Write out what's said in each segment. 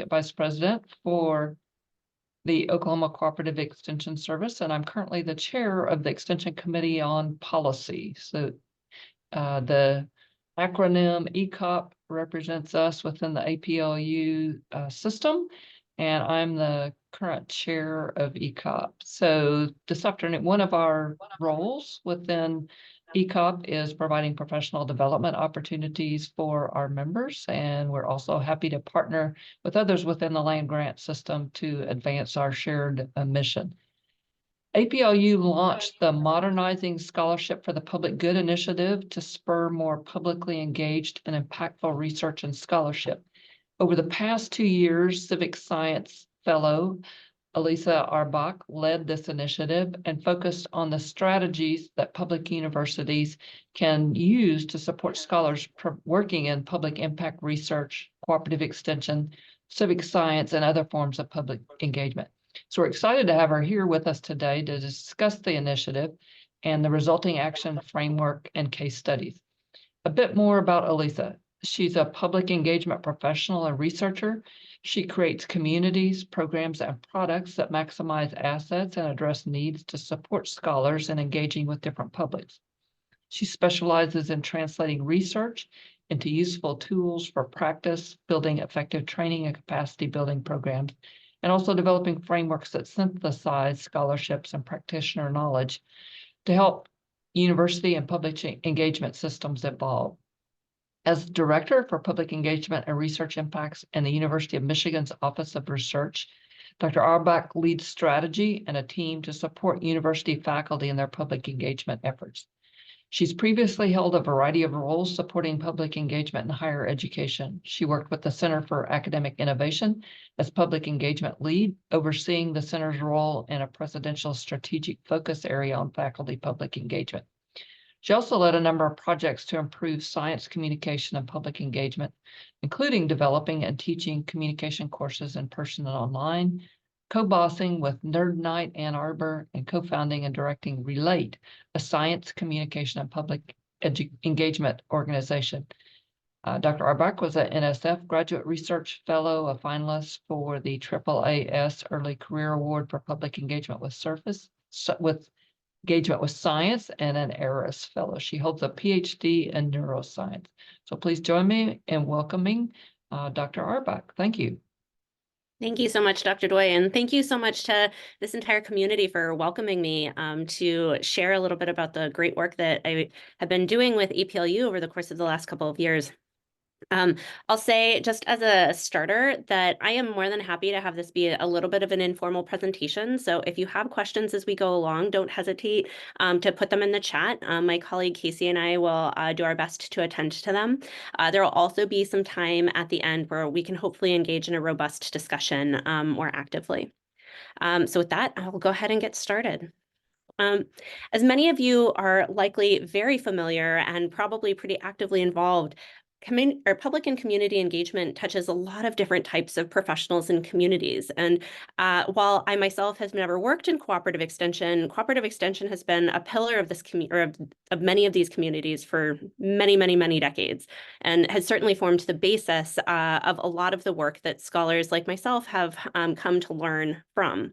Vice President for the Oklahoma Cooperative Extension Service, and I'm currently the chair of the Extension Committee on Policy. So the acronym ECOP represents us within the APLU system, and I'm the current chair of ECOP. So this afternoon, one of our roles within ECOP is providing professional development opportunities for our members, and we're also happy to partner with others within the land grant system to advance our shared mission. APLU launched the Modernizing Scholarship for the Public Good initiative to spur more publicly engaged and impactful research and scholarship. Over the past 2 years, civic science fellow Elisa Arbach led this initiative and focused on the strategies that public universities can use to support scholars working in public impact research, cooperative extension, civic science, and other forms of public engagement. So we're excited to have her here with us today to discuss the initiative and the resulting action framework and case studies. A bit more about Elisa. She's a public engagement professional and researcher. She creates communities, programs, and products that maximize assets and address needs to support scholars in engaging with different publics. She specializes in translating research into useful tools for practice, building effective training and capacity building programs, and also developing frameworks that synthesize scholarships and practitioner knowledge to help university and public engagement systems evolve. As Director for Public Engagement and Research Impacts in the University of Michigan's Office of Research, Dr. Arbach leads strategy and a team to support university faculty in their public engagement efforts. She's previously held a variety of roles supporting public engagement in higher education. She worked with the Center for Academic Innovation as public engagement lead, overseeing the center's role in a presidential strategic focus area on faculty public engagement. She also led a number of projects to improve science communication and public engagement, including developing and teaching communication courses in person and online, co-bossing with Nerd Night Ann Arbor, and co-founding and directing Relate, a science communication and public engagement organization. Dr. Arbach was an NSF Graduate Research Fellow, a finalist for the AAAS Early Career Award for Public Engagement with Engagement with Science, and an ERAS Fellow. She holds a PhD in neuroscience. So please join me in welcoming Dr. Arbach. Thank you. Thank you so much, Dr. Doi, and thank you so much to this entire community for welcoming me to share a little bit about the great work that I have been doing with APLU over the course of the last couple of years. I'll say just as a starter that I am more than happy to have this be a little bit of an informal presentation. So if you have questions as we go along, don't hesitate to put them in the chat. My colleague Casey and I will do our best to attend to them. There will also be some time at the end where we can hopefully engage in a robust discussion more actively. So with that, I'll go ahead and get started. As many of you are likely very familiar and probably pretty actively involved, public and community engagement touches a lot of different types of professionals and communities. And while I myself has never worked in cooperative extension has been a pillar of this of many of these communities for many, many, many decades, and has certainly formed the basis of a lot of the work that scholars like myself have come to learn from.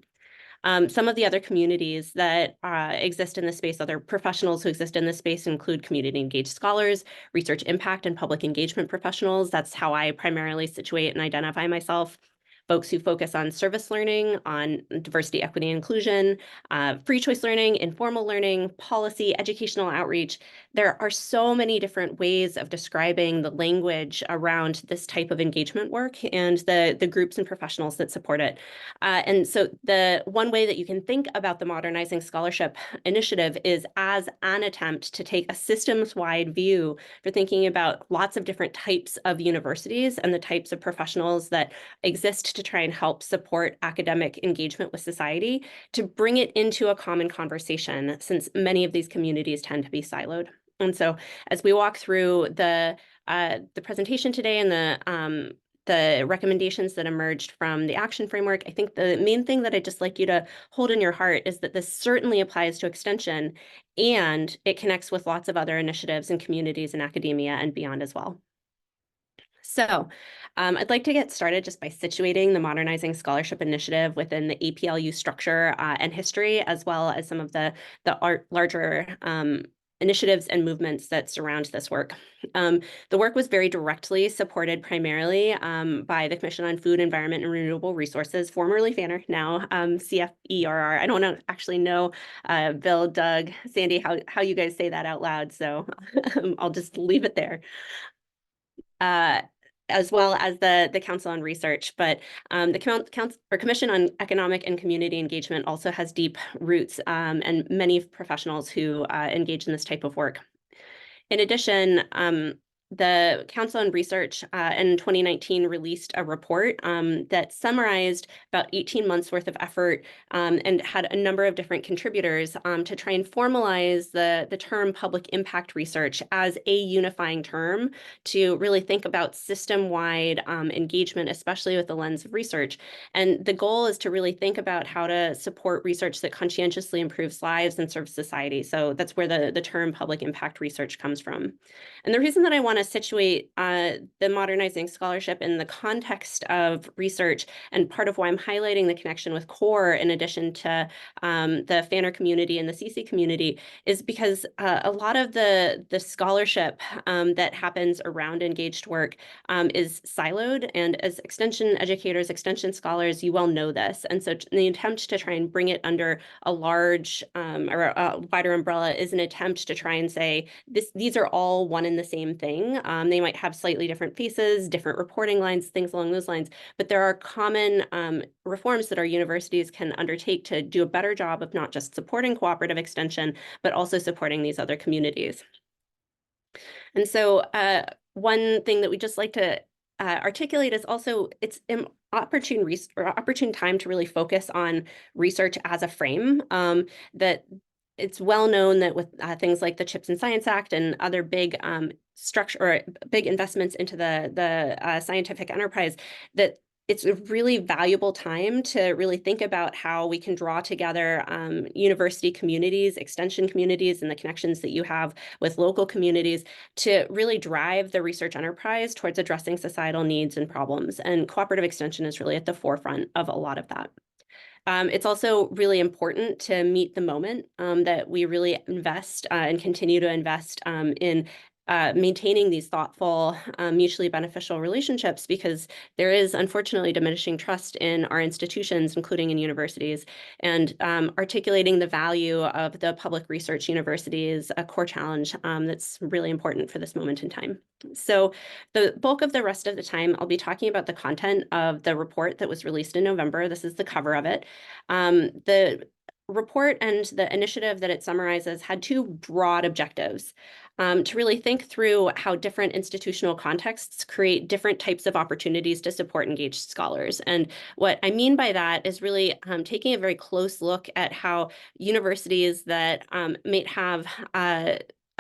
Some of the other communities that exist in this space, other professionals who exist in this space, include community engaged scholars, research impact and public engagement professionals. That's how I primarily situate and identify myself. Folks who focus on service learning, on diversity, equity, and inclusion, free choice learning, informal learning, policy, educational outreach. There are so many different ways of describing the language around this type of engagement work and the groups and professionals that support it. And so the one way that you can think about the Modernizing Scholarship Initiative is as an attempt to take a systems-wide view for thinking about lots of different types of universities and the types of professionals that exist to try and help support academic engagement with society, to bring it into a common conversation, since many of these communities tend to be siloed. And so as we walk through the presentation today and the recommendations that emerged from the action framework, I think the main thing that I'd just like you to hold in your heart is that this certainly applies to extension, and it connects with lots of other initiatives and communities in academia and beyond as well. So I'd like to get started just by situating the Modernizing Scholarship Initiative within the APLU structure and history, as well as some of the larger initiatives and movements that surround this work. The work was very directly supported primarily by the Commission on Food, Environment, and Renewable Resources, formerly FANR, now CFERR. I don't actually know, Bill, Doug, Sandy, how you guys say that out loud, so I'll just leave it there. As well as the Council on Research, but the Commission on Economic and Community Engagement also has deep roots and many professionals who engage in this type of work. In addition, the Council on Research in 2019 released a report that summarized about 18 months worth of effort and had a number of different contributors to try and formalize the term public impact research as a unifying term to really think about system-wide engagement, especially with the lens of research. And the goal is to really think about how to support research that conscientiously improves lives and serves society. So that's where the term public impact research comes from. And the reason that I want to situate the Modernizing Scholarship in the context of research, and part of why I'm highlighting the connection with CORE in addition to the FANR community and the CC community, is because a lot of the scholarship that happens around engaged work is siloed. And as extension educators, extension scholars, you well know this. And so the attempt to try and bring it under a large or a wider umbrella is an attempt to try and say, these are all one and the same thing. They might have slightly different faces, different reporting lines, things along those lines, but there are common reforms that our universities can undertake to do a better job of not just supporting cooperative extension, but also supporting these other communities. And so one thing that we just like to articulate is also it's an opportune time to really focus on research as a frame. That it's well known that with things like the CHIPS and Science Act and other big structure or big investments into the scientific enterprise, that it's a really valuable time to really think about how we can draw together university communities, extension communities, and the connections that you have with local communities to really drive the research enterprise towards addressing societal needs and problems. And cooperative extension is really at the forefront of a lot of that. It's also really important to meet the moment that we really invest and continue to invest in maintaining these thoughtful, mutually beneficial relationships, because there is unfortunately diminishing trust in our institutions, including in universities, and articulating the value of the public research university is a core challenge that's really important for this moment in time. So the bulk of the rest of the time, I'll be talking about the content of the report that was released in November. This is the cover of it. The report and the initiative that it summarizes had two broad objectives. To really think through how different institutional contexts create different types of opportunities to support engaged scholars. And what I mean by that is really taking a very close look at how universities that might have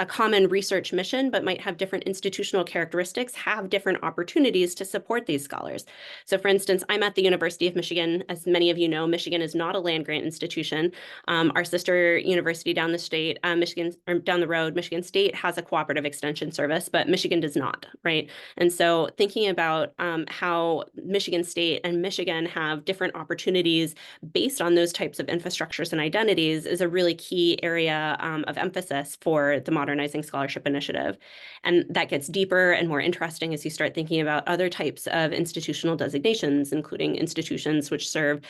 a common research mission, but might have different institutional characteristics, have different opportunities to support these scholars. So for instance, I'm at the University of Michigan. As many of you know, Michigan is not a land-grant institution. Our sister university down the road, Michigan State, has a cooperative extension service, but Michigan does not, right? And so thinking about how Michigan State and Michigan have different opportunities based on those types of infrastructures and identities is a really key area of emphasis for the Modernizing Scholarship Initiative. And that gets deeper and more interesting as you start thinking about other types of institutional designations, including institutions which serve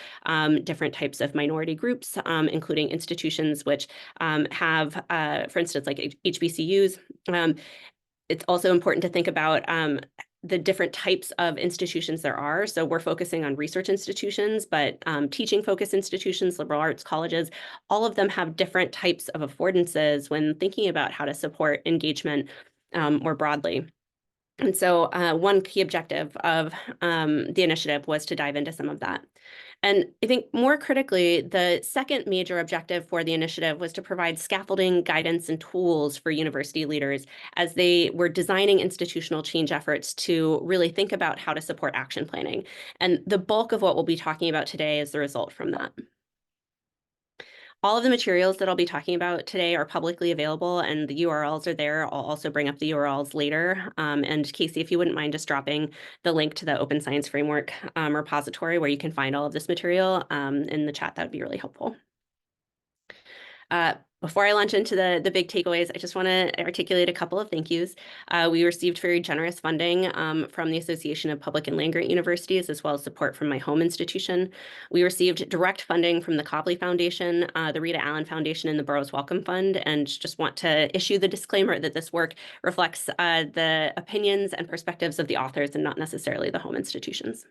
different types of minority groups, including institutions which have, for instance, like HBCUs. It's also important to think about the different types of institutions there are. So we're focusing on research institutions, but teaching-focused institutions, liberal arts colleges, all of them have different types of affordances when thinking about how to support engagement more broadly. And so one key objective of the initiative was to dive into some of that. And I think more critically, the second major objective for the initiative was to provide scaffolding, guidance, and tools for university leaders as they were designing institutional change efforts to really think about how to support action planning. And the bulk of what we'll be talking about today is the result from that. All of the materials that I'll be talking about today are publicly available, and the URLs are there. I'll also bring up the URLs later. And Casey, if you wouldn't mind just dropping the link to the Open Science Framework repository where you can find all of this material in the chat, that would be really helpful. Before I launch into the big takeaways, I just want to articulate a couple of thank yous. We received very generous funding from the Association of Public and Land-Grant Universities, as well as support from my home institution. We received direct funding from the Copley Foundation, the Rita Allen Foundation, and the Burroughs Wellcome Fund, and just want to issue the disclaimer that this work reflects the opinions and perspectives of the authors and not necessarily the home institutions.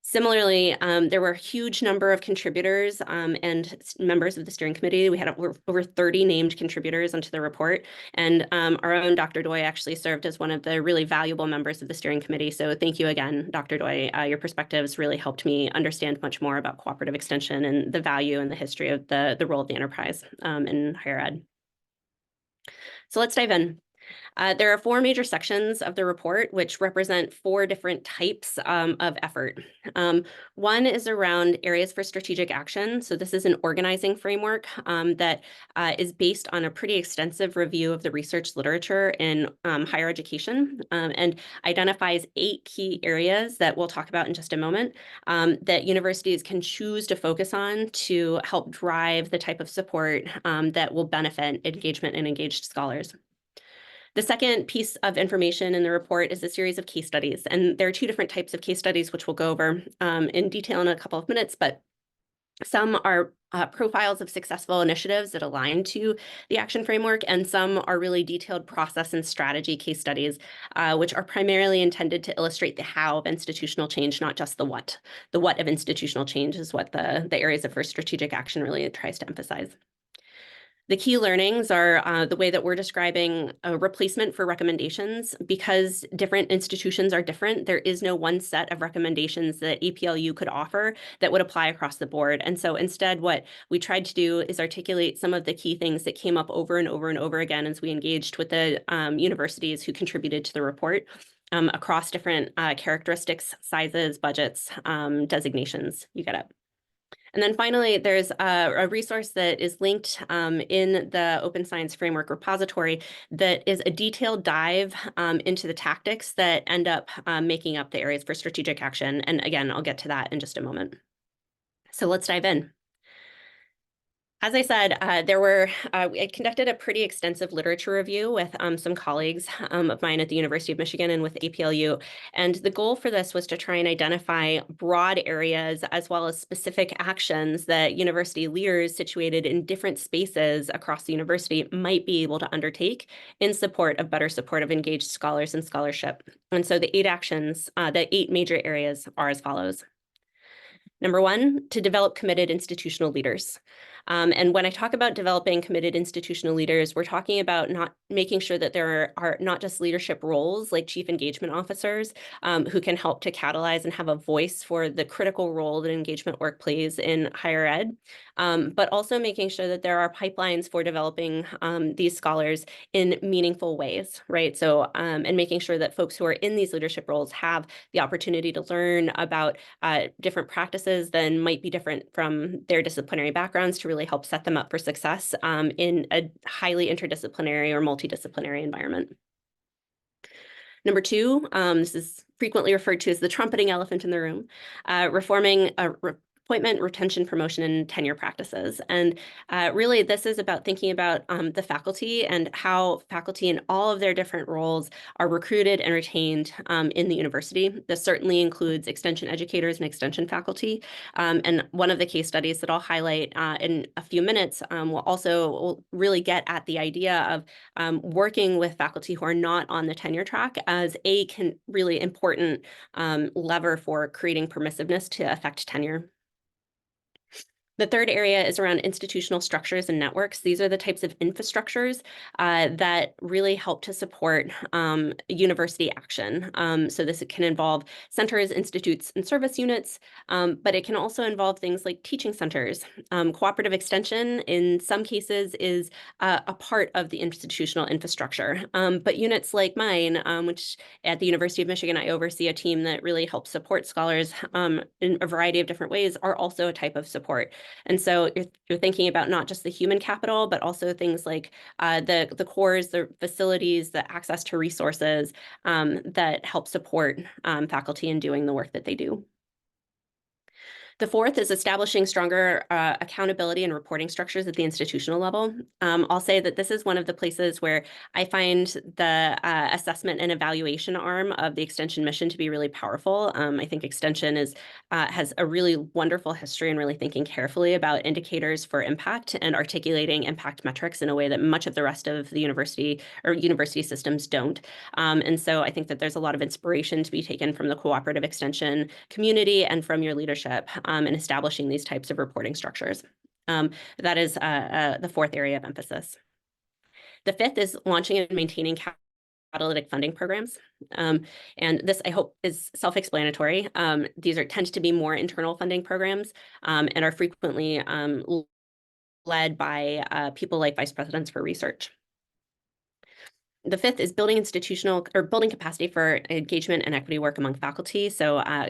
Similarly, there were a huge number of contributors and members of the steering committee. We had over 30 named contributors onto the report, and our own Dr. Doi actually served as one of the really valuable members of the steering committee. So thank you again, Dr. Doi. Your perspectives really helped me understand much more about cooperative extension and the value and the history of the role of the enterprise in higher ed. So let's dive in. There are 4 major sections of the report, which represent 4 different types of effort. One is around areas for strategic action. So this is an organizing framework that is based on a pretty extensive review of the research literature in higher education and identifies 8 key areas that we'll talk about in just a moment that universities can choose to focus on to help drive the type of support that will benefit engagement and engaged scholars. The second piece of information in the report is a series of case studies, and there are 2 different types of case studies, which we'll go over in detail in a couple of minutes, but some are profiles of successful initiatives that align to the action framework, and some are really detailed process and strategy case studies, which are primarily intended to illustrate the how of institutional change, not just the what. The what of institutional change is what the areas of for strategic action really tries to emphasize. The key learnings are the way that we're describing a replacement for recommendations. Because different institutions are different, there is no one set of recommendations that APLU could offer that would apply across the board. And so instead, what we tried to do is articulate some of the key things that came up over and over and over again as we engaged with the universities who contributed to the report across different characteristics, sizes, budgets, designations. You get it. And then finally, there's a resource that is linked in the Open Science Framework repository that is a detailed dive into the tactics that end up making up the areas for strategic action. And again, I'll get to that in just a moment. So let's dive in. As I said, I conducted a pretty extensive literature review with some colleagues of mine at the University of Michigan and with APLU. And the goal for this was to try and identify broad areas as well as specific actions that university leaders situated in different spaces across the university might be able to undertake in support of better support of engaged scholars and scholarship. And so the 8 actions, the 8 major areas are as follows. Number 1, to develop committed institutional leaders. And when I talk about developing committed institutional leaders, we're talking about not making sure that there are not just leadership roles like chief engagement officers who can help to catalyze and have a voice for the critical role that engagement work plays in higher ed, but also making sure that there are pipelines for developing these scholars in meaningful ways, right? So, and making sure that folks who are in these leadership roles have the opportunity to learn about different practices that might be different from their disciplinary backgrounds to really help set them up for success in a highly interdisciplinary or multidisciplinary environment. Number 2, this is frequently referred to as the trumpeting elephant in the room, reforming appointment, retention, promotion, and tenure practices. And really, this is about thinking about the faculty and how faculty in all of their different roles are recruited and retained in the university. This certainly includes extension educators and extension faculty. And one of the case studies that I'll highlight in a few minutes will really get at the idea of working with faculty who are not on the tenure track as a really important lever for creating permissiveness to affect tenure. The third area is around institutional structures and networks. These are the types of infrastructures that really help to support university action. So this can involve centers, institutes, and service units, but it can also involve things like teaching centers. Cooperative extension, in some cases, is a part of the institutional infrastructure. But units like mine, which at the University of Michigan, I oversee a team that really helps support scholars in a variety of different ways, are also a type of support. And so you're thinking about not just the human capital, but also things like the cores, the facilities, the access to resources that help support faculty in doing the work that they do. The fourth is establishing stronger accountability and reporting structures at the institutional level. I'll say that this is one of the places where I find the assessment and evaluation arm of the Extension mission to be really powerful. I think Extension has a really wonderful history in really thinking carefully about indicators for impact and articulating impact metrics in a way that much of the rest of the university or university systems don't. And so I think that there's a lot of inspiration to be taken from the cooperative extension community and from your leadership in establishing these types of reporting structures. That is the fourth area of emphasis. The fifth is launching and maintaining catalytic funding programs. And this, I hope, is self-explanatory. These tend to be more internal funding programs and are frequently led by people like vice presidents for research. The fifth is building capacity for engagement and equity work among faculty. So as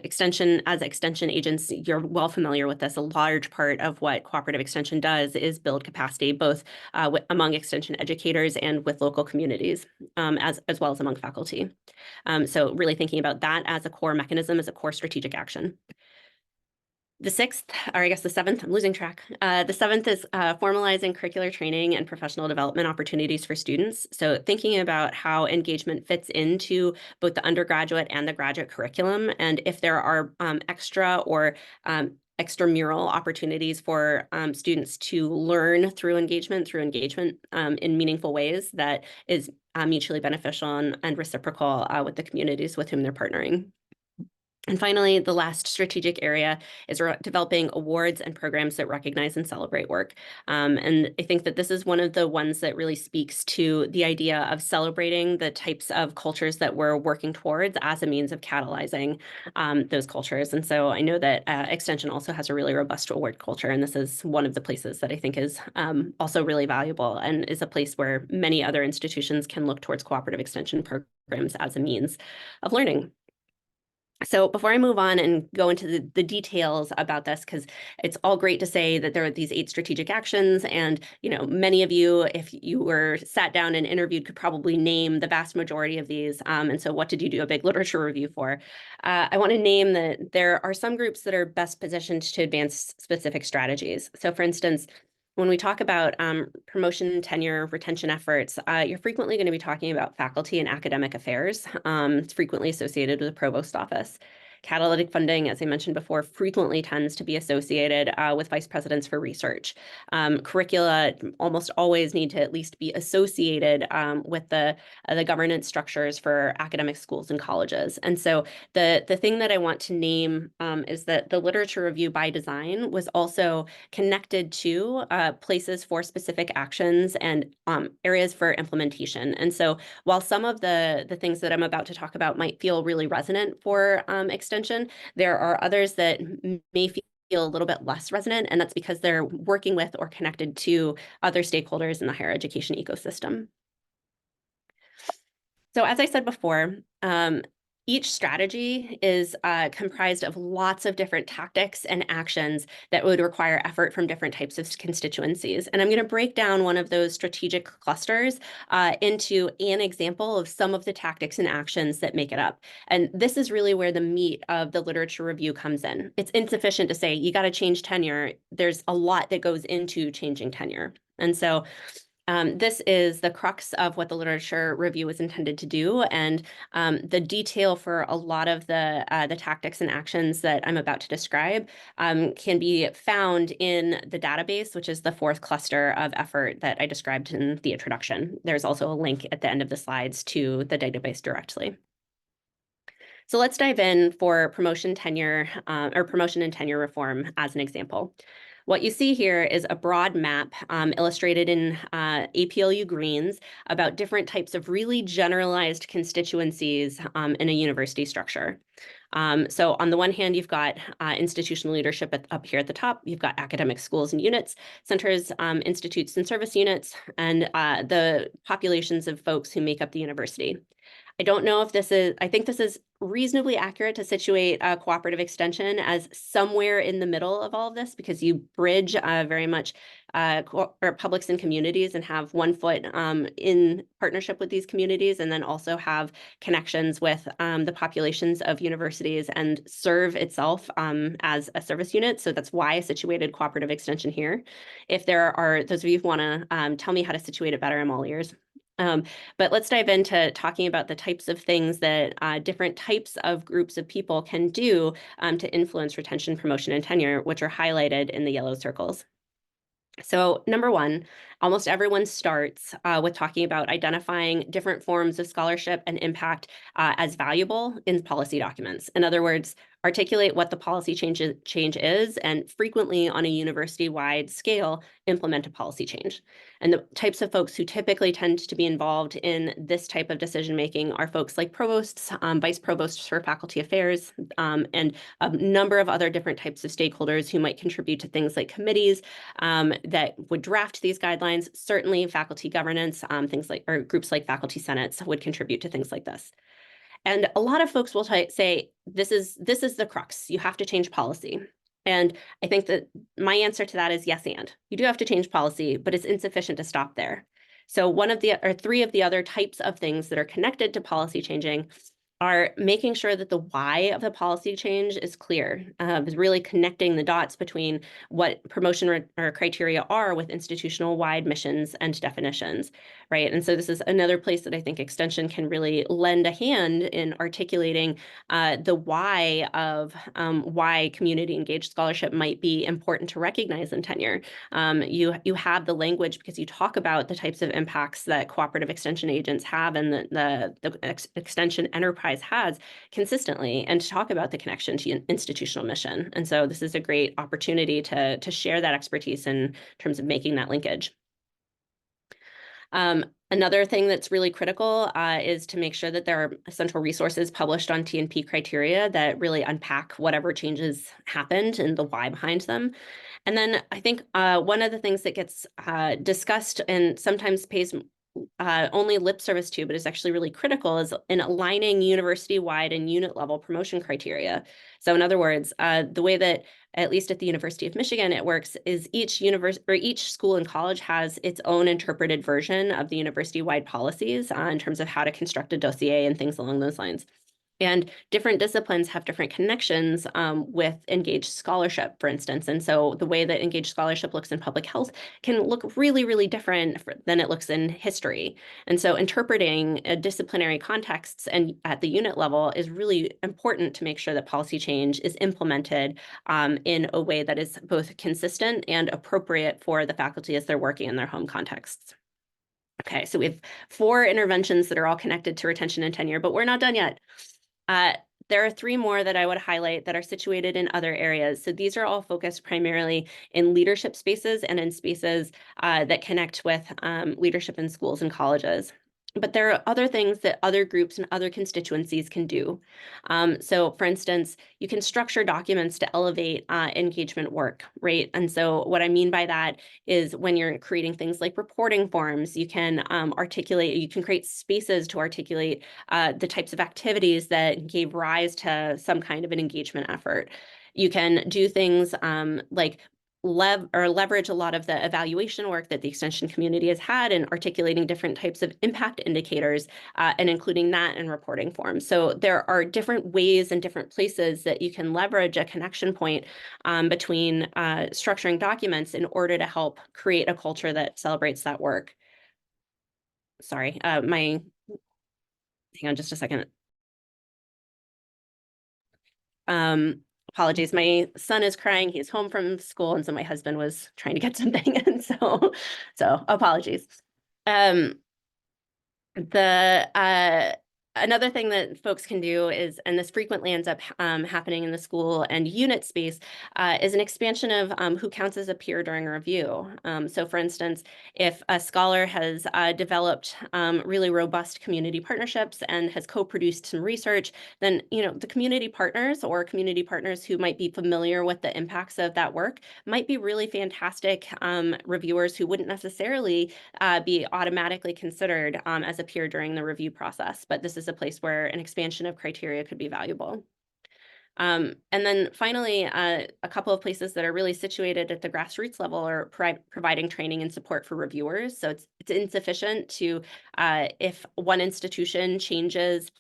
extension agents, you're well familiar with this. A large part of what cooperative extension does is build capacity, both among extension educators and with local communities, as well as among faculty. So really thinking about that as a core mechanism, as a core strategic action. The sixth, or I guess the seventh, I'm losing track. The seventh is formalizing curricular training and professional development opportunities for students. So thinking about how engagement fits into both the undergraduate and the graduate curriculum, and if there are extra or extramural opportunities for students to learn through engagement in meaningful ways that is mutually beneficial and reciprocal with the communities with whom they're partnering. And finally, the last strategic area is developing awards and programs that recognize and celebrate work. And I think that this is one of the ones that really speaks to the idea of celebrating the types of cultures that we're working towards as a means of catalyzing those cultures. And so I know that Extension also has a really robust award culture, and this is one of the places that I think is also really valuable and is a place where many other institutions can look towards cooperative extension programs as a means of learning. So before I move on and go into the details about this, because it's all great to say that there are these 8 strategic actions, and many of you, if you were sat down and interviewed, could probably name the vast majority of these. And so what did you do a big literature review for? I want to name that there are some groups that are best positioned to advance specific strategies. So for instance, when we talk about promotion, tenure, retention efforts, you're frequently going to be talking about faculty and academic affairs. It's frequently associated with the provost office. Catalytic funding, as I mentioned before, frequently tends to be associated with vice presidents for research. Curricula almost always need to at least be associated with the governance structures for academic schools and colleges. And so the thing that I want to name is that the literature review by design was also connected to places for specific actions and areas for implementation. And so while some of the things that I'm about to talk about might feel really resonant for extension, there are others that may feel a little bit less resonant, and that's because they're working with or connected to other stakeholders in the higher education ecosystem. So as I said before, each strategy is comprised of lots of different tactics and actions that would require effort from different types of constituencies. And I'm going to break down one of those strategic clusters into an example of some of the tactics and actions that make it up. And this is really where the meat of the literature review comes in. It's insufficient to say, you got to change tenure. There's a lot that goes into changing tenure. And so this is the crux of what the literature review was intended to do, and the detail for a lot of the tactics and actions that I'm about to describe can be found in the database, which is the fourth cluster of effort that I described in the introduction. There's also a link at the end of the slides to the database directly. So let's dive in for promotion and tenure reform as an example. What you see here is a broad map illustrated in APLU greens about different types of really generalized constituencies in a university structure. So on the one hand, you've got institutional leadership up here at the top. You've got academic schools and units, centers, institutes and service units, and the populations of folks who make up the university. I don't know if I think this is reasonably accurate to situate cooperative extension as somewhere in the middle of all of this, because you bridge very much or publics and communities and have one foot in partnership with these communities, and then also have connections with the populations of universities and serve itself as a service unit. So that's why I situated cooperative extension here. If there are those of you who want to tell me how to situate it better, I'm all ears. But let's dive into talking about the types of things that different types of groups of people can do to influence retention, promotion, and tenure, which are highlighted in the yellow circles. So number one, almost everyone starts with talking about identifying different forms of scholarship and impact as valuable in policy documents. In other words, articulate what the policy change is, and frequently on a university-wide scale, implement a policy change. And the types of folks who typically tend to be involved in this type of decision-making are folks like provosts, vice provosts for faculty affairs, and a number of other different types of stakeholders who might contribute to things like committees that would draft these guidelines. Certainly faculty governance, things like, or groups like faculty senates would contribute to things like this. And a lot of folks will say, this is the crux. You have to change policy. And I think that my answer to that is yes, and. You do have to change policy, but it's insufficient to stop there. So three of the other types of things that are connected to policy changing are making sure that the why of the policy change is clear, is really connecting the dots between what promotion or criteria are with institutional wide missions and definitions, right? And so this is another place that I think extension can really lend a hand in articulating the why of why community engaged scholarship might be important to recognize in tenure. You have the language because you talk about the types of impacts that cooperative extension agents have and the extension enterprise has consistently, and to talk about the connection to institutional mission. And so this is a great opportunity to share that expertise in terms of making that linkage. Another thing that's really critical is to make sure that there are central resources published on T&P criteria that really unpack whatever changes happened and the why behind them. And then I think one of the things that gets discussed and sometimes pays only lip service to, but is actually really critical, is in aligning university-wide and unit-level promotion criteria. So in other words, the way that, at least at the University of Michigan, it works is each school and college has its own interpreted version of the university-wide policies in terms of how to construct a dossier and things along those lines. And different disciplines have different connections with engaged scholarship, for instance. And so the way that engaged scholarship looks in public health can look really, really different than it looks in history. And so interpreting disciplinary contexts and at the unit level is really important to make sure that policy change is implemented in a way that is both consistent and appropriate for the faculty as they're working in their home contexts. Okay, so we have 4 interventions that are all connected to retention and tenure, but we're not done yet. There are 3 more that I would highlight that are situated in other areas. So these are all focused primarily in leadership spaces and in spaces that connect with leadership in schools and colleges. But there are other things that other groups and other constituencies can do. So for instance, you can structure documents to elevate engagement work, right? And so what I mean by that is when you're creating things like reporting forms, you can create spaces to articulate the types of activities that gave rise to some kind of an engagement effort. You can do things like leverage a lot of the evaluation work that the extension community has had in articulating different types of impact indicators and including that in reporting forms. So there are different ways and different places that you can leverage a connection point between structuring documents in order to help create a culture that celebrates that work. Sorry, hang on just a second. Apologies, my son is crying. He's home from school, and so my husband was trying to get something, and so apologies. Another thing that folks can do is, and this frequently ends up happening in the school and unit space, is an expansion of who counts as a peer during a review. So for instance, if a scholar has developed really robust community partnerships and has co-produced some research, then the community partners or community partners who might be familiar with the impacts of that work might be really fantastic reviewers who wouldn't necessarily be automatically considered as a peer during the review process. But this is is a place where an expansion of criteria could be valuable. And then finally, a couple of places that are really situated at the grassroots level are providing training and support for reviewers. So it's insufficient to, if one institution changes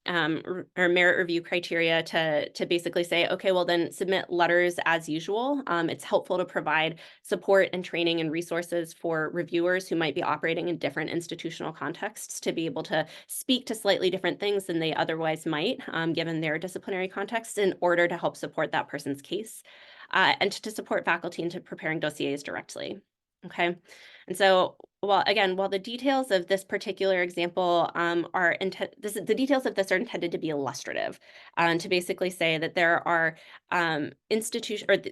or merit review criteria to basically say, okay, well then submit letters as usual. It's helpful to provide support and training and resources for reviewers who might be operating in different institutional contexts to be able to speak to slightly different things than they otherwise might, given their disciplinary context, in order to help support that person's case, and to support faculty into preparing dossiers directly. Okay. And so, while the details of this particular example the details of this are intended to be illustrative, and to basically say that there are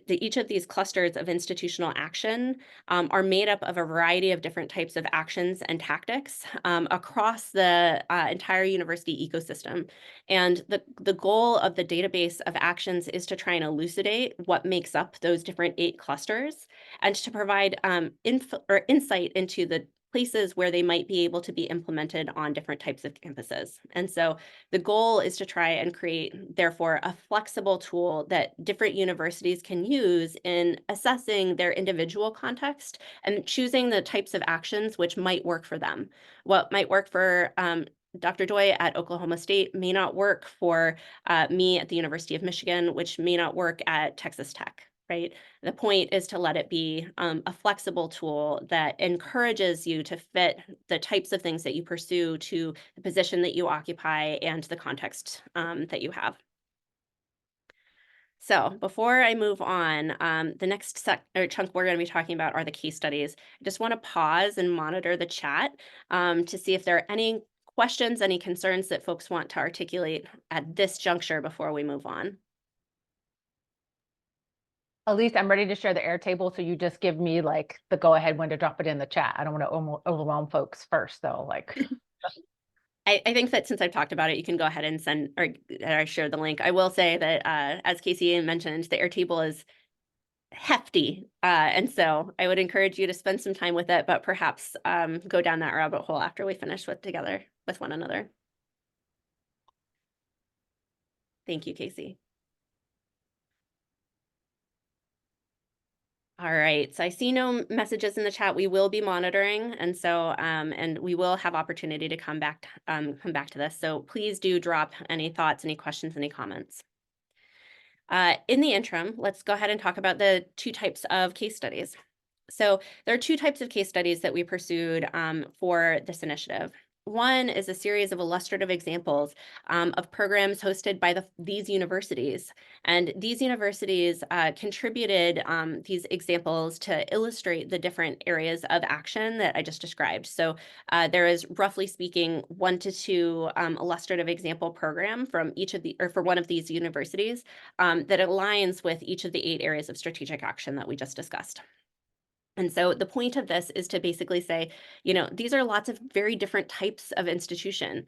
each of these clusters of institutional action are made up of a variety of different types of actions and tactics across the entire university ecosystem. And the goal of the database of actions is to try and elucidate what makes up those different 8 clusters, and to provide insight into the places where they might be able to be implemented on different types of campuses. And so the goal is to try and create, therefore, a flexible tool that different universities can use in assessing their individual context and choosing the types of actions which might work for them. What might work for Dr. Doi at Oklahoma State may not work for me at the University of Michigan, which may not work at Texas Tech, right? The point is to let it be a flexible tool that encourages you to fit the types of things that you pursue to the position that you occupy and the context that you have. So before I move on, the next chunk we're going to be talking about are the case studies. I just want to pause and monitor the chat to see if there are any questions, any concerns that folks want to articulate at this juncture before we move on. Elise, I'm ready to share the Airtable, so you just give me like the go ahead when to drop it in the chat. I don't want to overwhelm folks first, though. Like, I think that since I've talked about it, you can go ahead and send or share the link. I will say that as Casey mentioned, the Airtable is hefty, and so I would encourage you to spend some time with it, but perhaps go down that rabbit hole after we finish together with one another. Thank you, Casey. All right, so I see no messages in the chat. We will be monitoring, and so and we will have opportunity to come back to this. So please do drop any thoughts, any questions, any comments. In the interim, let's go ahead and talk about the 2 types of case studies. So there are 2 types of case studies that we pursued for this initiative. One is a series of illustrative examples of programs hosted by these universities. And these universities contributed these examples to illustrate the different areas of action that I just described. So there is, roughly speaking, 1 to 2 illustrative example program from for one of these universities that aligns with each of the 8 areas of strategic action that we just discussed. And so the point of this is to basically say, these are lots of very different types of institution.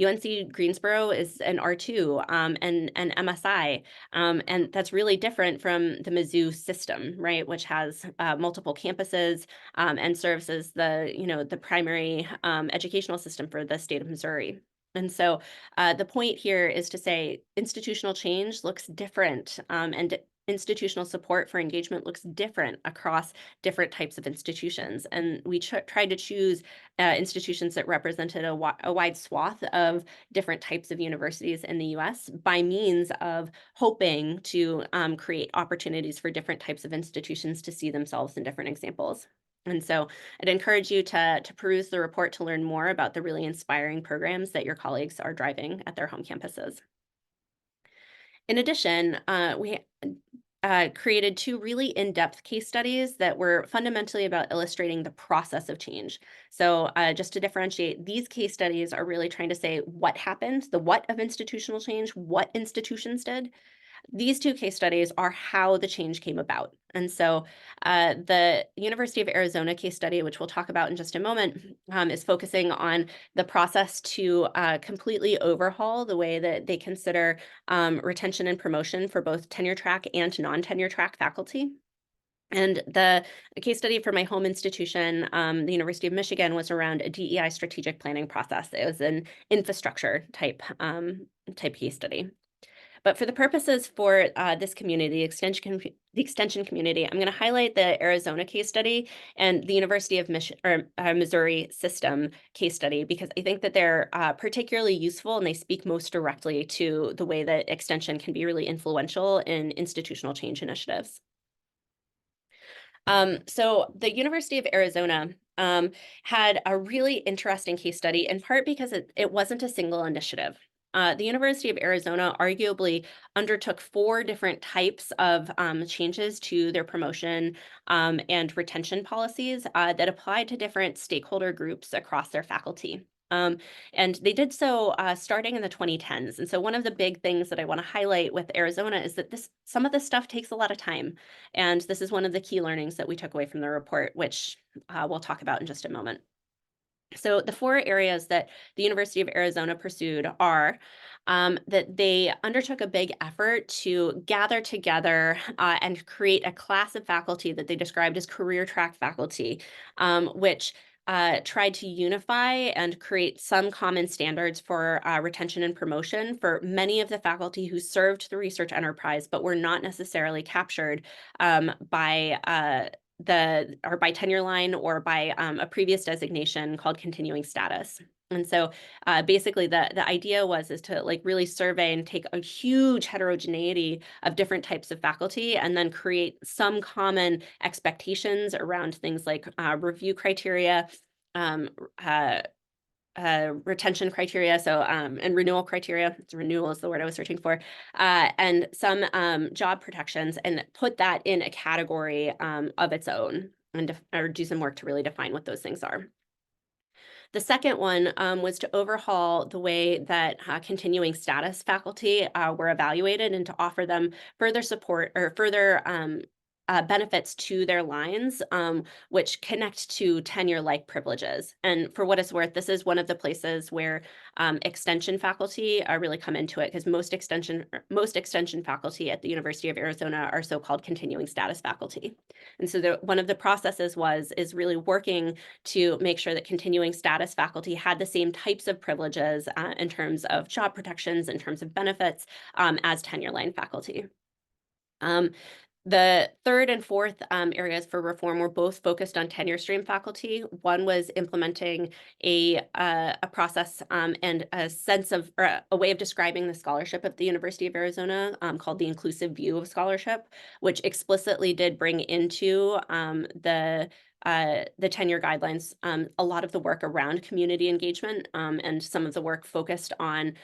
UNC Greensboro is an R2 and an MSI, and that's really different from the Mizzou system, right, which has multiple campuses and serves as the primary educational system for the state of Missouri. And so the point here is to say institutional change looks different, and institutional support for engagement looks different across different types of institutions. And we tried to choose institutions that represented a wide swath of different types of universities in the US by means of hoping to create opportunities for different types of institutions to see themselves in different examples. And so I'd encourage you to peruse the report to learn more about the really inspiring programs that your colleagues are driving at their home campuses. In addition, we created 2 really in-depth case studies that were fundamentally about illustrating the process of change. So just to differentiate, these case studies are really trying to say what happened, the what of institutional change, what institutions did. These 2 case studies are how the change came about. And so the University of Arizona case study, which we'll talk about in just a moment, is focusing on the process to completely overhaul the way that they consider retention and promotion for both tenure track and non-tenure track faculty. And the case study for my home institution, the University of Michigan, was around a DEI strategic planning process. It was an infrastructure type case study. But for the purposes for this community, the extension community, I'm going to highlight the Arizona case study and the University of Missouri system case study, because I think that they're particularly useful and they speak most directly to the way that extension can be really influential in institutional change initiatives. So the University of Arizona had a really interesting case study, in part because it wasn't a single initiative. The University of Arizona arguably undertook 4 different types of changes to their promotion and retention policies that applied to different stakeholder groups across their faculty. And they did so starting in the 2010s. And so one of the big things that I want to highlight with Arizona is that some of this stuff takes a lot of time. And this is one of the key learnings that we took away from the report, which we'll talk about in just a moment. So the 4 areas that the University of Arizona pursued are that they undertook a big effort to gather together and create a class of faculty that they described as career track faculty, which tried to unify and create some common standards for retention and promotion for many of the faculty who served the research enterprise, but were not necessarily captured by tenure line or by a previous designation called continuing status. And so basically the idea is to like really survey and take a huge heterogeneity of different types of faculty and then create some common expectations around things like review criteria, um, uh, retention criteria, and renewal criteria. Renewal is the word I was searching for, and some job protections, and put that in a category of its own, and or do some work to really define what those things are. The second one was to overhaul the way that continuing status faculty were evaluated and to offer them further support or further benefits to their lines, which connect to tenure-like privileges. And for what it's worth, this is one of the places where extension faculty really come into it, because most extension faculty at the University of Arizona are so-called continuing status faculty. And so one of the processes is really working to make sure that continuing status faculty had the same types of privileges in terms of job protections, in terms of benefits, as tenure line faculty. The third and fourth areas for reform were both focused on tenure stream faculty. One was implementing a process and a sense of, or a way of describing the scholarship at the University of Arizona called the inclusive view of scholarship, which explicitly did bring into the tenure guidelines a lot of the work around community engagement, and some of the work focused on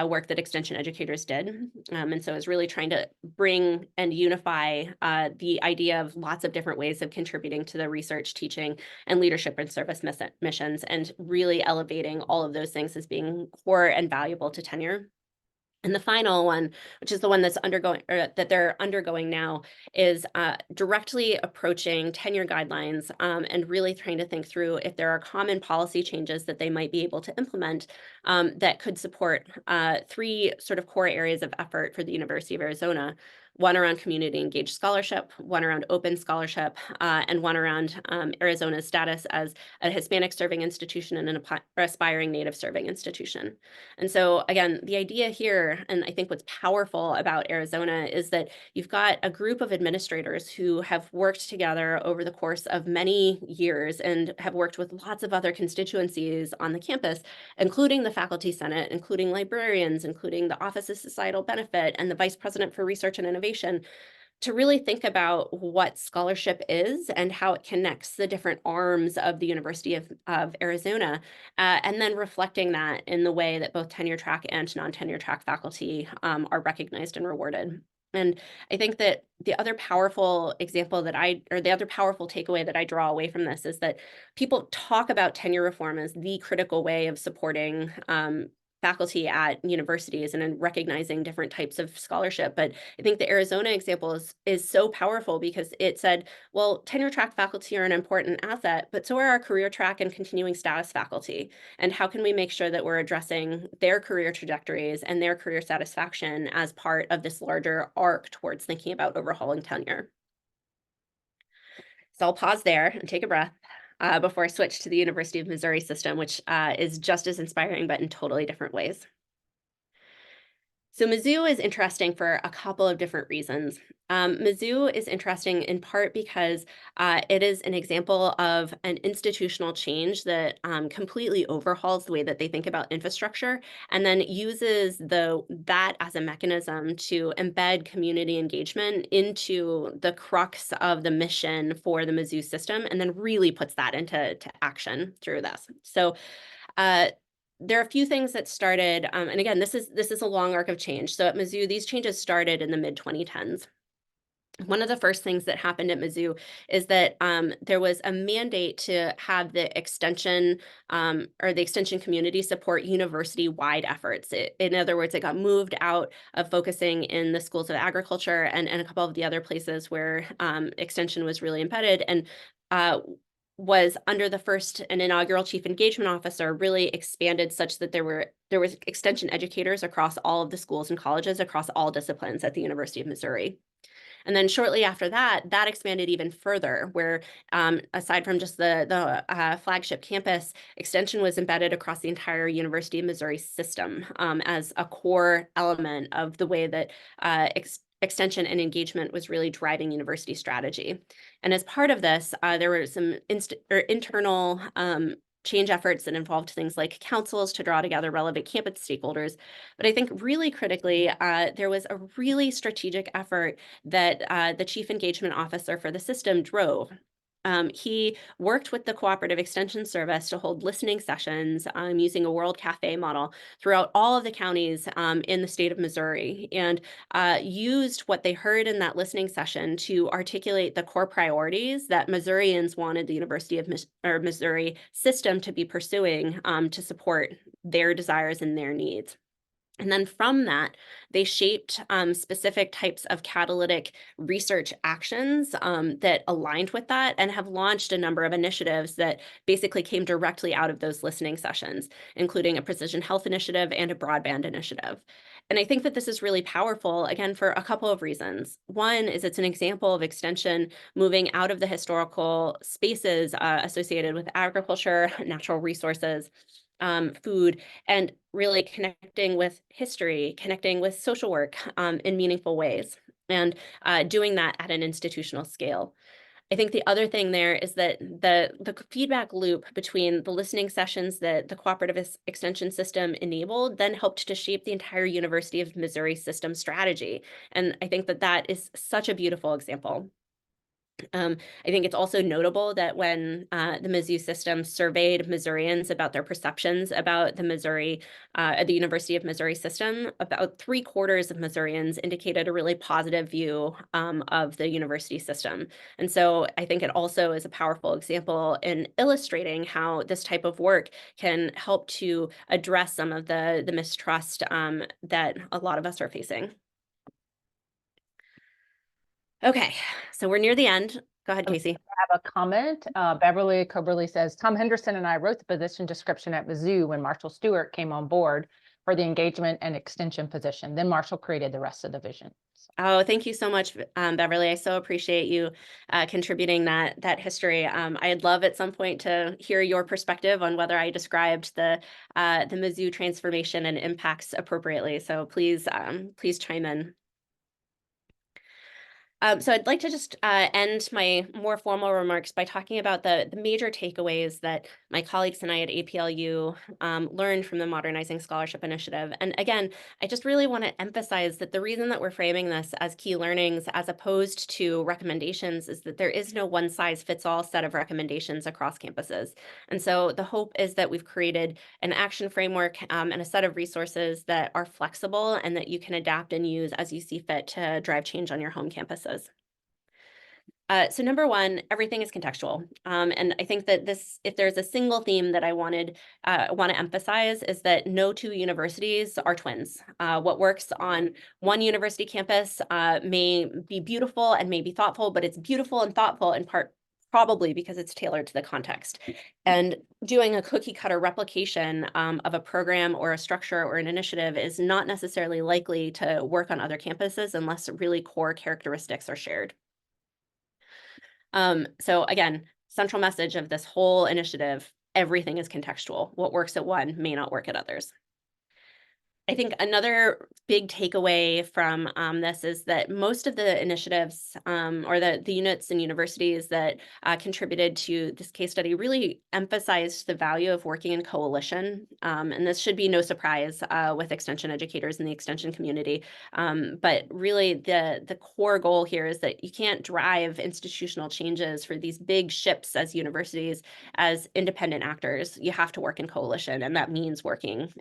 work that extension educators did. And so it's really trying to bring and unify the idea of lots of different ways of contributing to the research, teaching, and leadership and service missions, and really elevating all of those things as being core and valuable to tenure. And the final one, which is the one that's that they're undergoing now, is directly approaching tenure guidelines and really trying to think through if there are common policy changes that they might be able to implement that could support 3 sort of core areas of effort for the University of Arizona. One around community engaged scholarship, one around open scholarship, and one around Arizona's status as a Hispanic serving institution and an aspiring Native serving institution. And so again, the idea here, and I think what's powerful about Arizona, is that you've got a group of administrators who have worked together over the course of many years and have worked with lots of other constituencies on the campus, including the Faculty Senate, including librarians, including the Office of Societal Benefit, and the Vice President for Research and Innovation, to really think about what scholarship is and how it connects the different arms of the University of Arizona, and then reflecting that in the way that both tenure track and non-tenure track faculty are recognized and rewarded. And I think that the other powerful example the other powerful takeaway that I draw away from this is that people talk about tenure reform as the critical way of supporting faculty at universities and in recognizing different types of scholarship. But I think the Arizona example is so powerful because it said, well, tenure track faculty are an important asset, but so are our career track and continuing status faculty. And how can we make sure that we're addressing their career trajectories and their career satisfaction as part of this larger arc towards thinking about overhauling tenure? So I'll pause there and take a breath before I switch to the University of Missouri system, which is just as inspiring, but in totally different ways. So Mizzou is interesting for a couple of different reasons. Mizzou is interesting in part because it is an example of an institutional change that completely overhauls the way that they think about infrastructure, and then uses that as a mechanism to embed community engagement into the crux of the mission for the Mizzou system, and then really puts that into action through this. So uh, there are a few things that started, and again, this is a long arc of change. So at Mizzou, these changes started in the mid 2010s. One of the first things that happened at Mizzou is that there was a mandate to have the extension or the extension community support university-wide efforts. In other words, it got moved out of focusing in the schools of agriculture and a couple of the other places where extension was really embedded, and uh, was under the first and inaugural chief engagement officer really expanded such that there was extension educators across all of the schools and colleges across all disciplines at the University of Missouri. And then shortly after that, that expanded even further, where aside from just the flagship campus, extension was embedded across the entire University of Missouri system as a core element of the way that extension and engagement was really driving university strategy. And as part of this, there were some internal change efforts that involved things like councils to draw together relevant campus stakeholders. But I think really critically, there was a really strategic effort that the chief engagement officer for the system drove. He worked with the Cooperative Extension Service to hold listening sessions using a World Cafe model throughout all of the counties in the state of Missouri, and used what they heard in that listening session to articulate the core priorities that Missourians wanted the University of Missouri system to be pursuing to support their desires and their needs. And then from that, they shaped specific types of catalytic research actions that aligned with that, and have launched a number of initiatives that basically came directly out of those listening sessions, including a precision health initiative and a broadband initiative. And I think that this is really powerful, again, for a couple of reasons. One is it's an example of extension moving out of the historical spaces associated with agriculture, natural resources, food, and really connecting with history, connecting with social work in meaningful ways, and doing that at an institutional scale. I think the other thing there is that the feedback loop between the listening sessions that the cooperative extension system enabled then helped to shape the entire University of Missouri system strategy. And I think that that is such a beautiful example. I think it's also notable that when the Mizzou system surveyed Missourians about their perceptions about the University of Missouri system, about 3/4 of Missourians indicated a really positive view of the university system. And so I think it also is a powerful example in illustrating how this type of work can help to address some of the mistrust that a lot of us are facing. Okay, so we're near the end. Go ahead, Casey. I have a comment. Beverly Coberly says, Tom Henderson and I wrote the position description at Mizzou when Marshall Stewart came on board for the engagement and extension position. Then Marshall created the rest of the vision. Oh, thank you so much, Beverly. I so appreciate you contributing that history. I'd love at some point to hear your perspective on whether I described the Mizzou transformation and impacts appropriately. So please chime in. So I'd like to just end my more formal remarks by talking about the major takeaways that my colleagues and I at APLU learned from the Modernizing Scholarship Initiative. And again, I just really want to emphasize that the reason that we're framing this as key learnings as opposed to recommendations is that there is no one-size-fits-all set of recommendations across campuses. And so the hope is that we've created an action framework and a set of resources that are flexible and that you can adapt and use as you see fit to drive change on your home campuses. So number one, everything is contextual. And I think that if there's a single theme that I want to emphasize, is that no two universities are twins. What works on one university campus may be beautiful and may be thoughtful, but it's beautiful and thoughtful in part probably because it's tailored to the context. And doing a cookie cutter replication of a program or a structure or an initiative is not necessarily likely to work on other campuses unless really core characteristics are shared. So again, central message of this whole initiative, everything is contextual. What works at one may not work at others. I think another big takeaway from this is that most of the initiatives or the units and universities that contributed to this case study really emphasized the value of working in coalition. And this should be no surprise with extension educators in the extension community. But really the core goal here is that you can't drive institutional changes for these big ships as universities as independent actors. You have to work in coalition, and that means working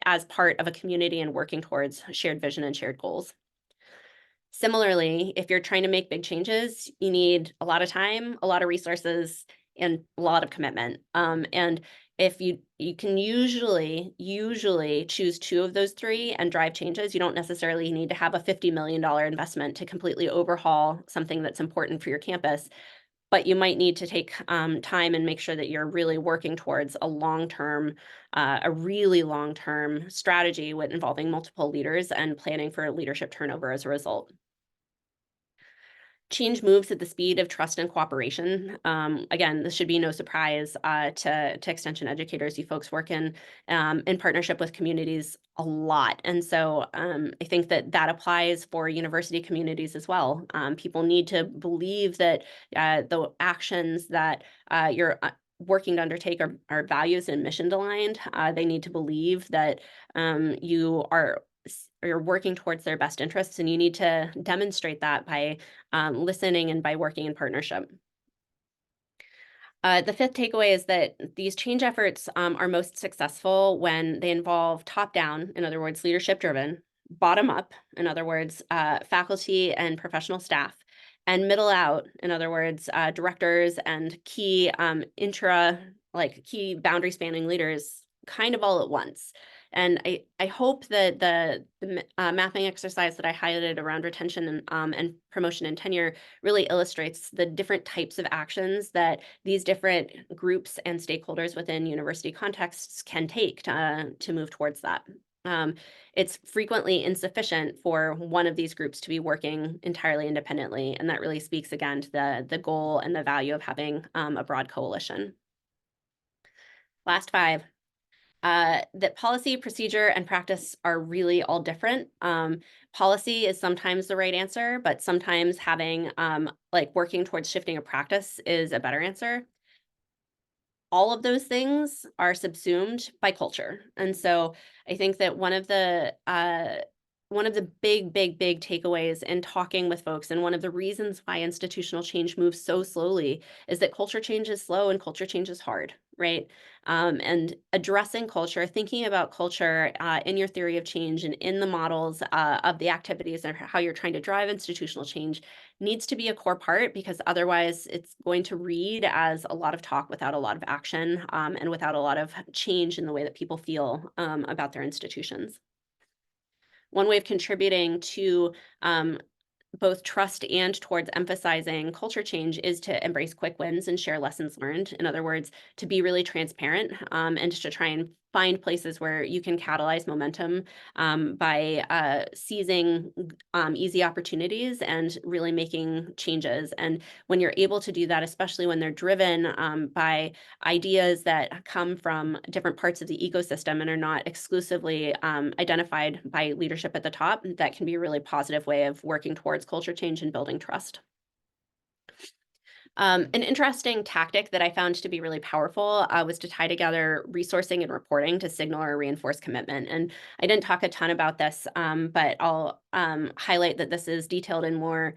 as part of a community and working towards shared vision and shared goals. Similarly, if you're trying to make big changes, you need a lot of time, a lot of resources, and a lot of commitment. And if you can usually choose two of those three and drive changes, you don't necessarily need to have a $50 million investment to completely overhaul something that's important for your campus. But you might need to take time and make sure that you're really working towards a really long-term strategy with involving multiple leaders and planning for leadership turnover as a result. Change moves at the speed of trust and cooperation. Again, this should be no surprise to extension educators. You folks work in partnership with communities a lot. And so I think that applies for university communities as well. People need to believe that the actions that you're working to undertake are values and mission aligned. They need to believe that you're working towards their best interests, and you need to demonstrate that by listening and by working in partnership. The fifth takeaway is that these change efforts are most successful when they involve top-down, in other words, leadership-driven, bottom-up, in other words, faculty and professional staff, and middle-out, in other words, directors and key key boundary-spanning leaders, kind of all at once. And I hope that the mapping exercise that I highlighted around retention and promotion and tenure really illustrates the different types of actions that these different groups and stakeholders within university contexts can take to move towards that. It's frequently insufficient for one of these groups to be working entirely independently, and that really speaks again to the goal and the value of having a broad coalition. Last five. That policy, procedure, and practice are really all different. Policy is sometimes the right answer, but sometimes having working towards shifting a practice is a better answer. All of those things are subsumed by culture. And so I think that one of the big takeaways in talking with folks, and one of the reasons why institutional change moves so slowly, is that culture change is slow and culture change is hard, right? And addressing culture, thinking about culture in your theory of change and in the models of the activities and how you're trying to drive institutional change needs to be a core part, because otherwise it's going to read as a lot of talk without a lot of action and without a lot of change in the way that people feel about their institutions. One way of contributing to both trust and towards emphasizing culture change is to embrace quick wins and share lessons learned. In other words, to be really transparent and just to try and find places where you can catalyze momentum by seizing easy opportunities and really making changes. And when you're able to do that, especially when they're driven by ideas that come from different parts of the ecosystem and are not exclusively identified by leadership at the top, that can be a really positive way of working towards culture change and building trust. An interesting tactic that I found to be really powerful was to tie together resourcing and reporting to signal or reinforce commitment. And I didn't talk a ton about this, but I'll highlight that this is detailed more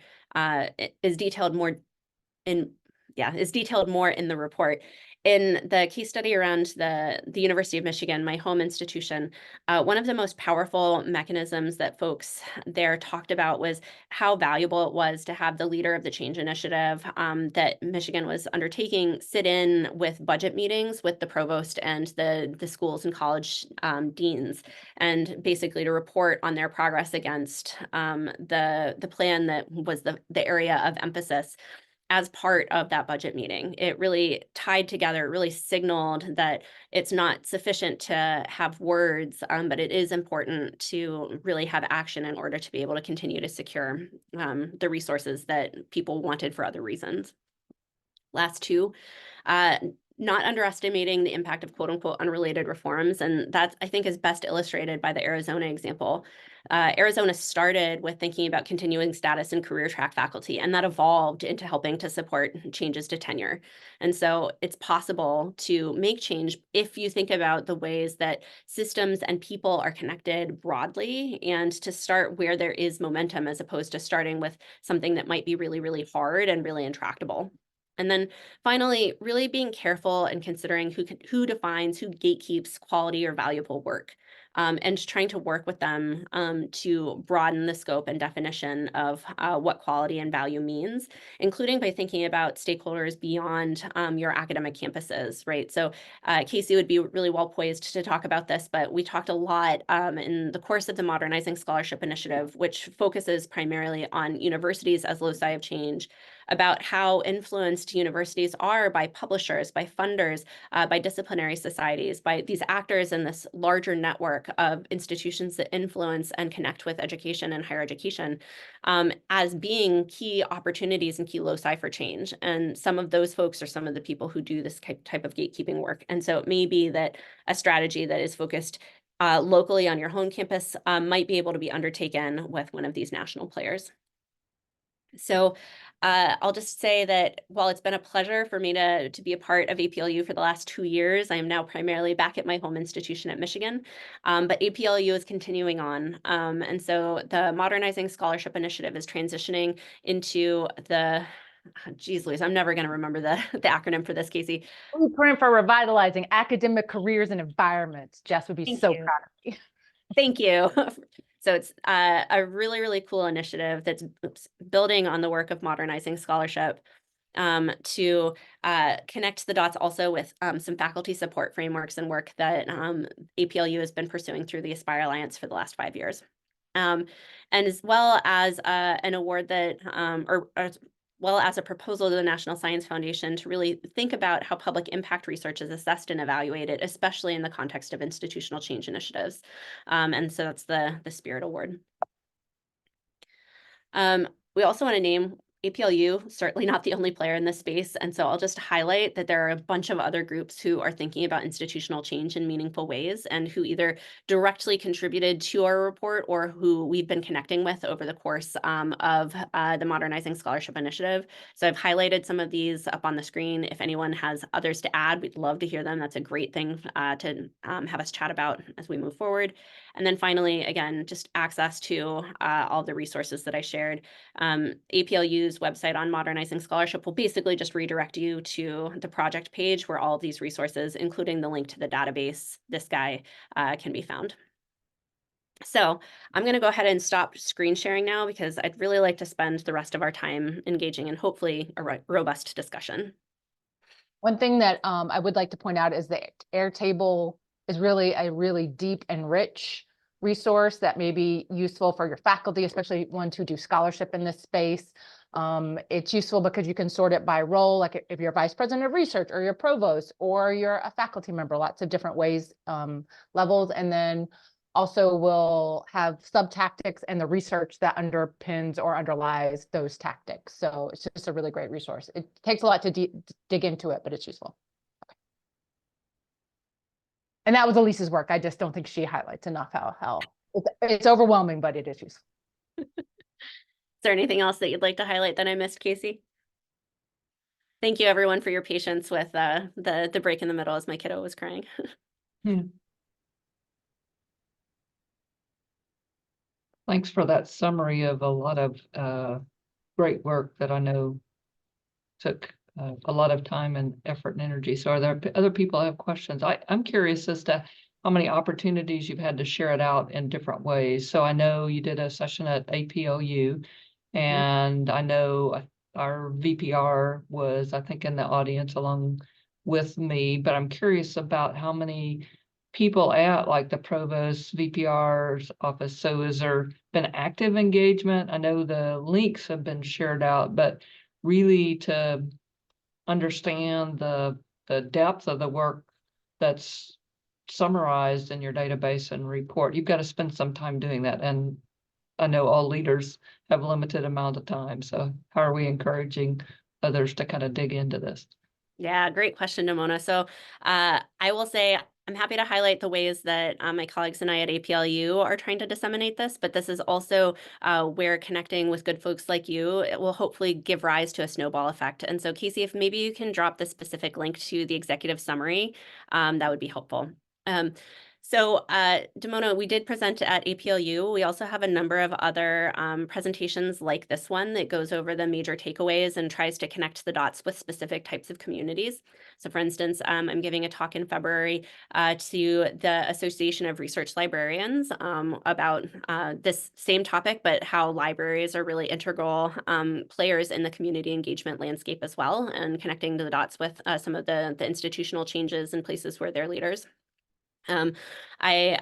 in the report. In the case study around the University of Michigan, my home institution, one of the most powerful mechanisms that folks there talked about was how valuable it was to have the leader of the change initiative that Michigan was undertaking sit in with budget meetings with the provost and the schools and college deans, and basically to report on their progress against the plan that was the area of emphasis. as part of that budget meeting. It really tied together, really signaled that it's not sufficient to have words, but it is important to really have action in order to be able to continue to secure the resources that people wanted for other reasons. Last two, not underestimating the impact of quote unquote unrelated reforms. And that I think is best illustrated by the Arizona example. Arizona started with thinking about continuing status and career track faculty, and that evolved into helping to support changes to tenure. And so it's possible to make change if you think about the ways that systems and people are connected broadly, and to start where there is momentum as opposed to starting with something that might be really, really hard and really intractable. And then finally, really being careful and considering who defines, who gatekeeps quality or valuable work, and trying to work with them to broaden the scope and definition of what quality and value means, including by thinking about stakeholders beyond your academic campuses, right? So Casey would be really well poised to talk about this, but we talked a lot in the course of the Modernizing Scholarship Initiative, which focuses primarily on universities as loci of change, about how influenced universities are by publishers, by funders, by disciplinary societies, by these actors in this larger network of institutions that influence and connect with education and higher education, as being key opportunities and key loci for change. And some of those folks are some of the people who do this type of gatekeeping work. And so it may be that a strategy that is focused locally on your home campus might be able to be undertaken with one of these national players. So I'll just say that while it's been a pleasure for me to be a part of APLU for the last 2 years, I am now primarily back at my home institution at Michigan, but APLU is continuing on. And so the Modernizing Scholarship Initiative is transitioning into the, geez, Louise, I'm never going to remember the acronym for this, Casey. Blueprint for revitalizing academic careers and environments. Jess would be Thank so you. proud of you. Thank you. So it's a really, really cool initiative that's building on the work of Modernizing Scholarship to connect the dots also with some faculty support frameworks and work that APLU has been pursuing through the Aspire Alliance for the last 5 years. And as well as an award that, or well as a proposal to the National Science Foundation to really think about how public impact research is assessed and evaluated, especially in the context of institutional change initiatives. And so that's the Spirit Award. We also want to name APLU, certainly not the only player in this space. And so I'll just highlight that there are a bunch of other groups who are thinking about institutional change in meaningful ways, and who either directly contributed to our report or who we've been connecting with over the course of the Modernizing Scholarship Initiative. So I've highlighted some of these up on the screen. If anyone has others to add, we'd love to hear them. That's a great thing to have us chat about as we move forward. And then finally, again, just access to all the resources that I shared. APLU's website on Modernizing Scholarship will basically just redirect you to the project page where all of these resources, including the link to the database, this guy, can be found. So I'm going to go ahead and stop screen sharing now, because I'd really like to spend the rest of our time engaging in hopefully a robust discussion. One thing that I would like to point out is that Airtable is really a really deep and rich resource that may be useful for your faculty, especially ones who do scholarship in this space. It's useful because you can sort it by role, like if you're vice president of research or you're provost or you're a faculty member, lots of different ways, levels. And then also will have sub-tactics and the research that underpins or underlies those tactics. So it's just a really great resource. It takes a lot to dig into it, but it's useful. Okay. And that was Elise's work. I just don't think she highlights enough how it's overwhelming, but it is useful. Is there anything else that you'd like to highlight that I missed, Casey? Thank you, everyone, for your patience with the break in the middle as my kiddo was crying. Yeah. Thanks for that summary of a lot of great work that I know took a lot of time and effort and energy. So are there other people who have questions? I'm curious as to how many opportunities you've had to share it out in different ways. So I know you did a session at APLU, and I know our VPR was, I think, in the audience along with me, but I'm curious about how many people at like the provost VPR's office. So has there been active engagement? I know the links have been shared out, but really to understand the depth of the work that's summarized in your database and report, you've got to spend some time doing that. And I know all leaders have a limited amount of time. So how are we encouraging others to kind of dig into this? Yeah, great question, Nimona. So I will say I'm happy to highlight the ways that my colleagues and I at APLU are trying to disseminate this, but this is also where connecting with good folks like you, it will hopefully give rise to a snowball effect. And so Casey, if maybe you can drop the specific link to the executive summary, that would be helpful. Damona, we did present at APLU. We also have a number of other presentations like this one that goes over the major takeaways and tries to connect the dots with specific types of communities. So for instance, I'm giving a talk in February to the Association of Research Librarians about this same topic, but how libraries are really integral players in the community engagement landscape as well, and connecting the dots with some of the institutional changes in places where they're leaders. I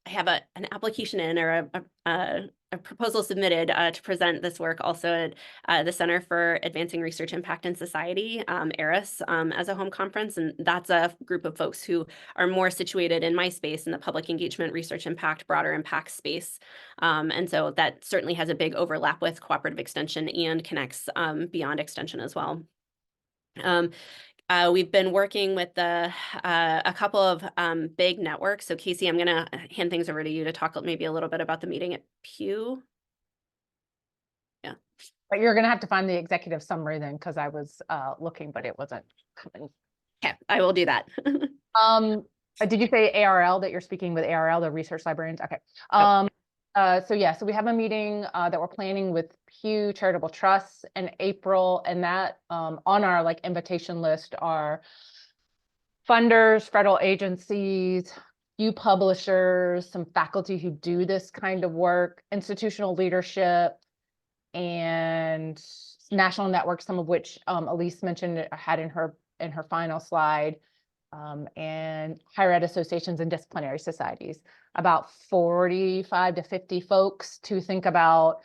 have an application in or a proposal submitted to present this work also at the Center for Advancing Research Impact in Society, ARIS, as a home conference. And that's a group of folks who are more situated in my space in the public engagement, research impact, broader impact space. And so that certainly has a big overlap with cooperative extension and connects beyond extension as well. We've been working with a couple of big networks. So Casey, I'm going to hand things over to you to talk maybe a little bit about the meeting at Pew. Yeah. But you're going to have to find the executive summary then, because I was looking, but it wasn't coming. Okay, I will do that. Did you say ARL, that you're speaking with ARL, the research librarians? Okay. So we have a meeting that we're planning with Pew Charitable Trusts in April, and that on our invitation list are funders, federal agencies, few publishers, some faculty who do this kind of work, institutional leadership, and national networks, some of which Elise mentioned had in her final slide. And higher ed associations and disciplinary societies, about 45 to 50 folks to think about.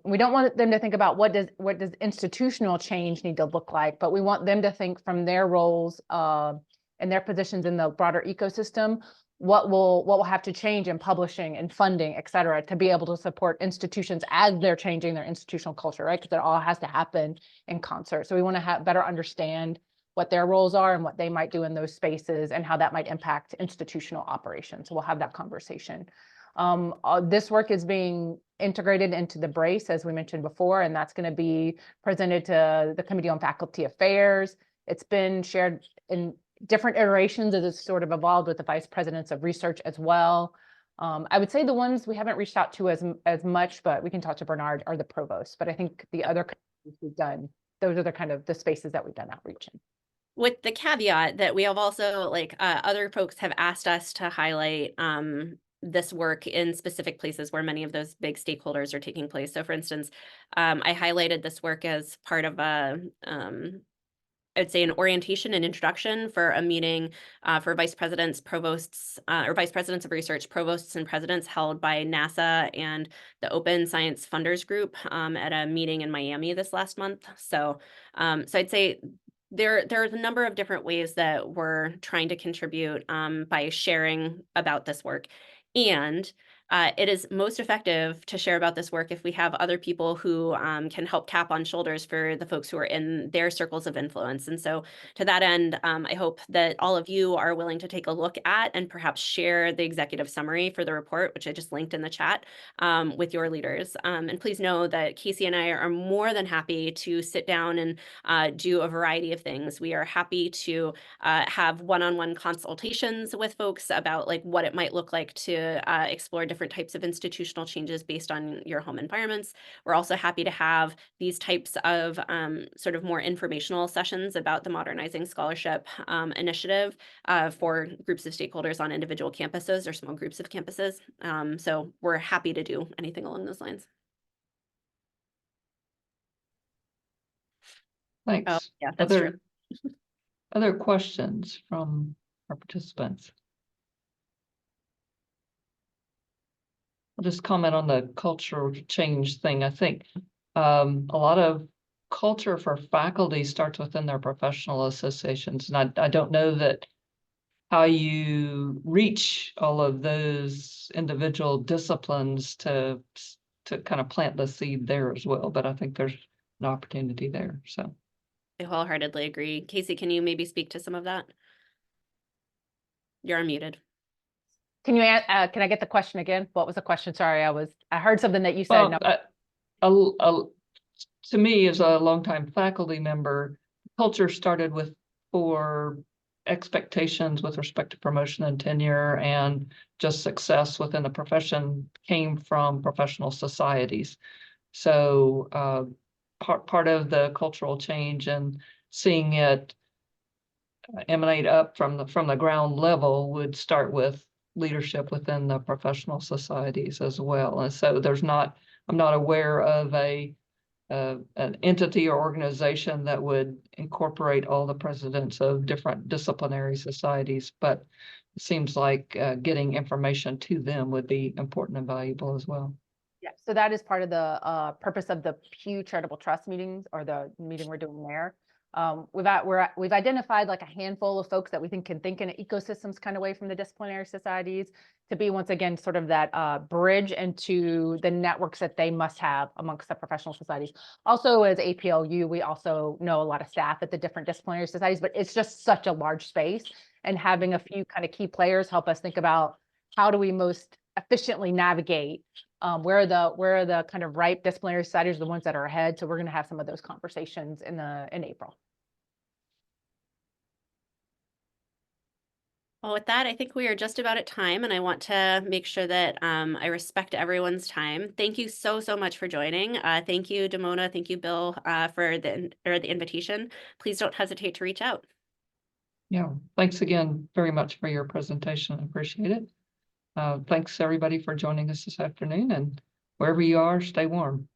We don't want them to think about what does institutional change need to look like, but we want them to think from their roles and their positions in the broader ecosystem, what will have to change in publishing and funding, et cetera, to be able to support institutions as they're changing their institutional culture, right? Because it all has to happen in concert. So we want to better understand what their roles are and what they might do in those spaces and how that might impact institutional operations. So we'll have that conversation. This work is being integrated into the BRACE, as we mentioned before, and that's going to be presented to the Committee on Faculty Affairs. It's been shared in different iterations as it's sort of evolved with the vice presidents of research as well. I would say the ones we haven't reached out to as much, but we can talk to Bernard, are the provosts. But I think the other we've done, those are the kind of the spaces that we've done outreach in. With the caveat that we have also other folks have asked us to highlight this work in specific places where many of those big stakeholders are taking place. So for instance, I highlighted this work as part of a I'd say an orientation and introduction for a meeting for vice presidents, provosts, or vice presidents of research, provosts and presidents held by NASA and the Open Science Funders Group at a meeting in Miami this last month. So I'd say there's a number of different ways that we're trying to contribute by sharing about this work. And it is most effective to share about this work if we have other people who can help tap on shoulders for the folks who are in their circles of influence. And so to that end, I hope that all of you are willing to take a look at and perhaps share the executive summary for the report, which I just linked in the chat, with your leaders. And please know that Casey and I are more than happy to sit down and do a variety of things. We are happy to have one-on-one consultations with folks about what it might look like to explore different types of institutional changes based on your home environments. We're also happy to have these types of sort of more informational sessions about the Modernizing Scholarship initiative for groups of stakeholders on individual campuses or small groups of campuses. So we're happy to do anything along those lines. Thanks. Oh, yeah, that's true. Other questions from our participants? I'll just comment on the cultural change thing. I think a lot of culture for faculty starts within their professional associations. And I don't know that how you reach all of those individual disciplines to kind of plant the seed there as well. But I think there's an opportunity there. So I wholeheartedly agree. Casey, can you maybe speak to some of that? You're unmuted. Can I get the question again? What was the question? Sorry, I heard something that you said. well, to me, as a longtime faculty member, culture started with 4 expectations with respect to promotion and tenure, and just success within the profession came from professional societies. So part of the cultural change and seeing it emanate up from the ground level would start with leadership within the professional societies as well. And so I'm not aware of an entity or organization that would incorporate all the presidents of different disciplinary societies, but it seems like getting information to them would be important and valuable as well. Yeah, so that is part of the purpose of the Pew Charitable Trust meetings, or the meeting we're doing there. We've identified like a handful of folks that we think can think in an ecosystems kind of way from the disciplinary societies, to be once again sort of that bridge into the networks that they must have amongst the professional societies. Also, as APLU, we also know a lot of staff at the different disciplinary societies, but it's just such a large space, and having a few kind of key players help us think about how do we most efficiently navigate where are the kind of ripe disciplinary societies, the ones that are ahead. So we're going to have some of those conversations in April. Well, with that, I think we are just about at time, and I want to make sure that I respect everyone's time. Thank you so much for joining. Thank you, Damona. Thank you, Bill, for the invitation. Please don't hesitate to reach out. Yeah, thanks again very much for your presentation. I appreciate it. Thanks everybody for joining us this afternoon, and wherever you are, stay warm.